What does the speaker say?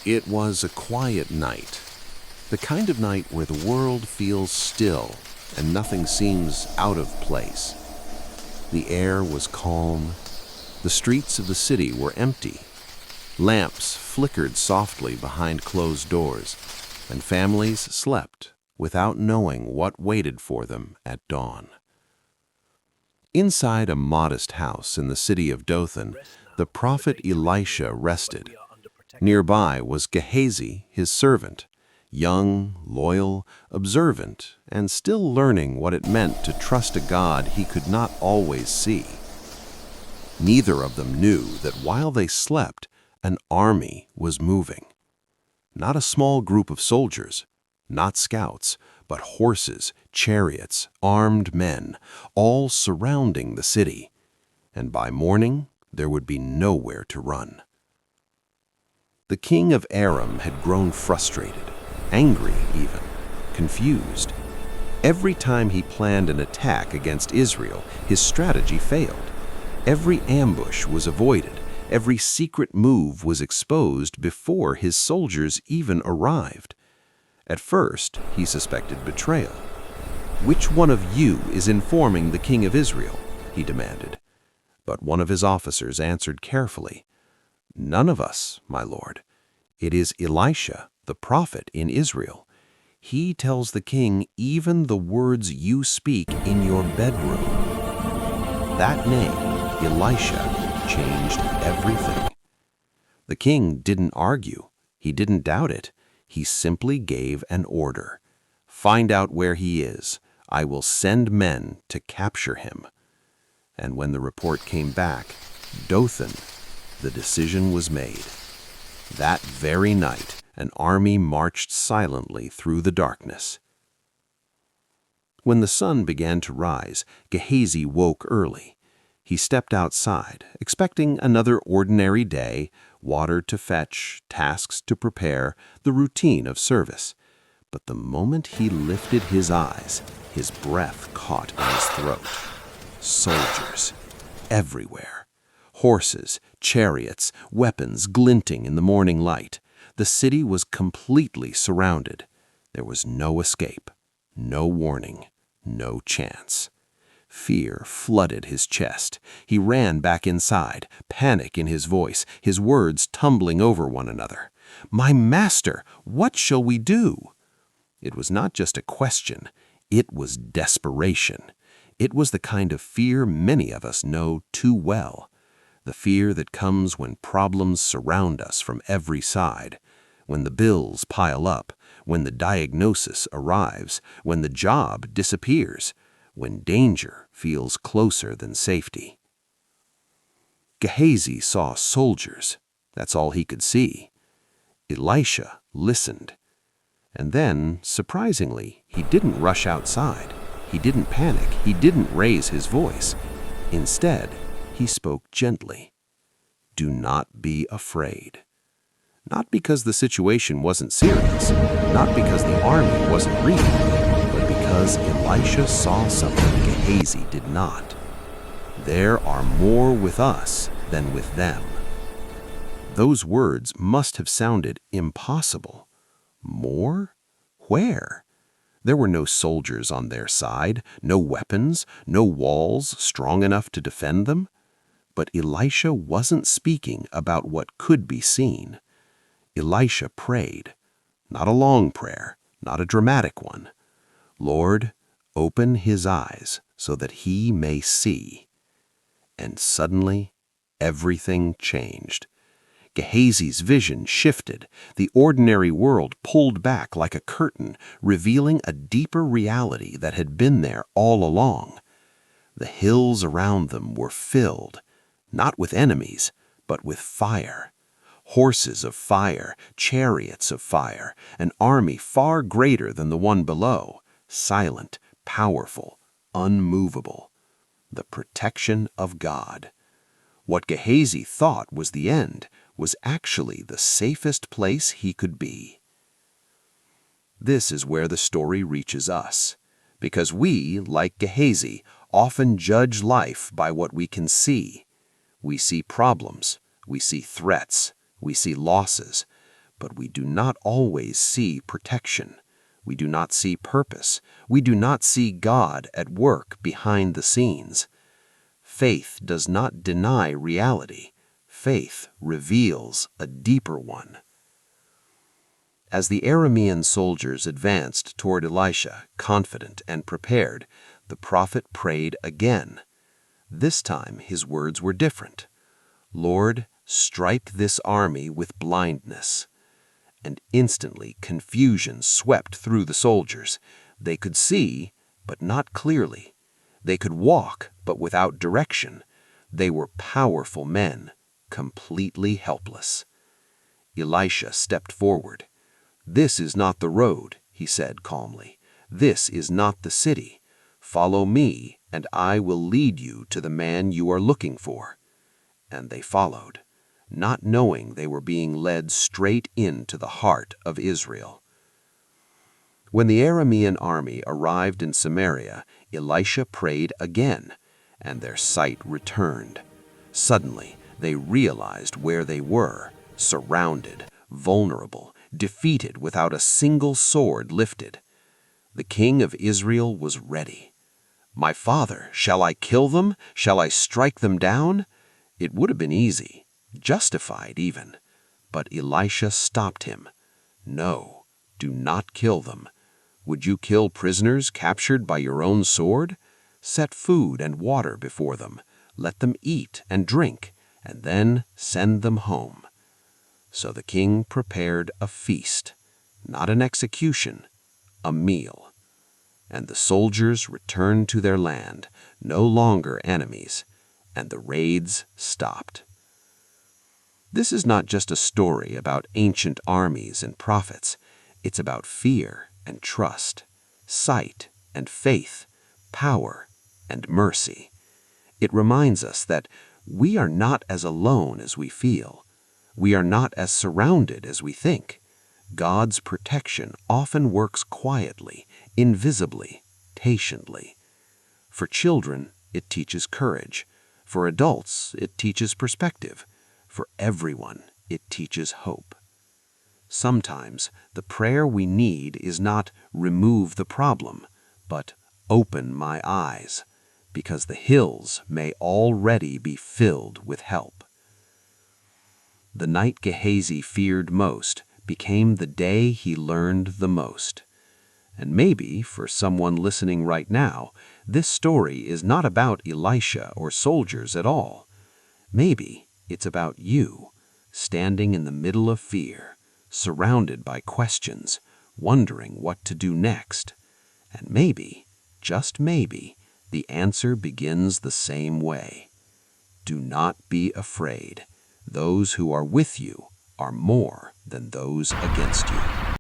It was a quiet night, the kind of night where the world feels still and nothing seems out of place. The air was calm. The streets of the city were empty. Lamps flickered softly behind closed doors, and families slept without knowing what waited for them at dawn. Inside a modest house in the city of Dothan, the prophet Elisha rested. Nearby was Gehazi, his servant, young, loyal, observant, and still learning what it meant to trust a God he could not always see. Neither of them knew that while they slept, an army was moving. Not a small group of soldiers, not scouts, but horses, chariots, armed men, all surrounding the city. And by morning, there would be nowhere to run. The king of Aram had grown frustrated, angry even, confused. Every time he planned an attack against Israel, his strategy failed. Every ambush was avoided. Every secret move was exposed before his soldiers even arrived. At first, he suspected betrayal. "Which one of you is informing the king of Israel?" he demanded. But one of his officers answered carefully, "None of us, my lord. It is Elisha, the prophet in Israel. He tells the king even the words you speak in your bedroom." That name, Elisha, changed everything. The king didn't argue. He didn't doubt it. He simply gave an order. "Find out where he is. I will send men to capture him." And when the report came back, Dothan, the decision was made. That very night, an army marched silently through the darkness. When the sun began to rise, Gehazi woke early. He stepped outside, expecting another ordinary day, water to fetch, tasks to prepare, the routine of service. But the moment he lifted his eyes, his breath caught in his throat. Soldiers, everywhere. Horses, chariots, weapons glinting in the morning light. The city was completely surrounded. There was no escape, no warning, no chance. Fear flooded his chest. He ran back inside, panic in his voice, his words tumbling over one another. "My master, what shall we do?" It was not just a question. It was desperation. It was the kind of fear many of us know too well. The fear that comes when problems surround us from every side, when the bills pile up, when the diagnosis arrives, when the job disappears, when danger feels closer than safety. Gehazi saw soldiers. That's all he could see. Elisha listened. And then, surprisingly, he didn't rush outside. He didn't panic. He didn't raise his voice. Instead, he spoke gently. "Do not be afraid." Not because the situation wasn't serious, not because the army wasn't real, but because Elisha saw something Gehazi did not. There are more with us than with them. Those words must have sounded impossible. More? Where? There were no soldiers on their side, no weapons, no walls strong enough to defend them. But Elisha wasn't speaking about what could be seen. Elisha prayed, not a long prayer, not a dramatic one. "Lord, open his eyes so that he may see." And suddenly, everything changed. Gehazi's vision shifted. The ordinary world pulled back like a curtain, revealing a deeper reality that had been there all along. The hills around them were filled, not with enemies, but with fire. Horses of fire, chariots of fire, an army far greater than the one below, silent, powerful, unmovable. The protection of God. What Gehazi thought was the end was actually the safest place he could be. This is where the story reaches us, because we, like Gehazi, often judge life by what we can see. We see problems, we see threats, we see losses, but we do not always see protection. We do not see purpose. We do not see God at work behind the scenes. Faith does not deny reality. Faith reveals a deeper one. As the Aramean soldiers advanced toward Elisha, confident and prepared, the prophet prayed again. This time his words were different. "Lord, strike this army with blindness." And instantly confusion swept through the soldiers. They could see, but not clearly. They could walk, but without direction. They were powerful men, completely helpless. Elisha stepped forward. "This is not the road," he said calmly. "This is not the city. Follow me, and I will lead you to the man you are looking for." And they followed, not knowing they were being led straight into the heart of Israel. When the Aramean army arrived in Samaria, Elisha prayed again, and their sight returned. Suddenly, they realized where they were, surrounded, vulnerable, defeated without a single sword lifted. The king of Israel was ready. "My father, shall I kill them? Shall I strike them down?" It would have been easy, justified even. But Elisha stopped him. "No, do not kill them. Would you kill prisoners captured by your own sword? Set food and water before them. Let them eat and drink, and then send them home." So the king prepared a feast, not an execution, a meal. And the soldiers returned to their land, no longer enemies, and the raids stopped. This is not just a story about ancient armies and prophets. It's about fear and trust, sight and faith, power and mercy. It reminds us that we are not as alone as we feel. We are not as surrounded as we think. God's protection often works quietly, invisibly, patiently. For children, it teaches courage. For adults, it teaches perspective. For everyone, it teaches hope. Sometimes the prayer we need is not "remove the problem," but "open my eyes," because the hills may already be filled with help. The night Gehazi feared most became the day he learned the most. And maybe, for someone listening right now, this story is not about Elisha or soldiers at all. Maybe it's about you, standing in the middle of fear, surrounded by questions, wondering what to do next. And maybe, just maybe, the answer begins the same way. Do not be afraid. Those who are with you are more than those against you.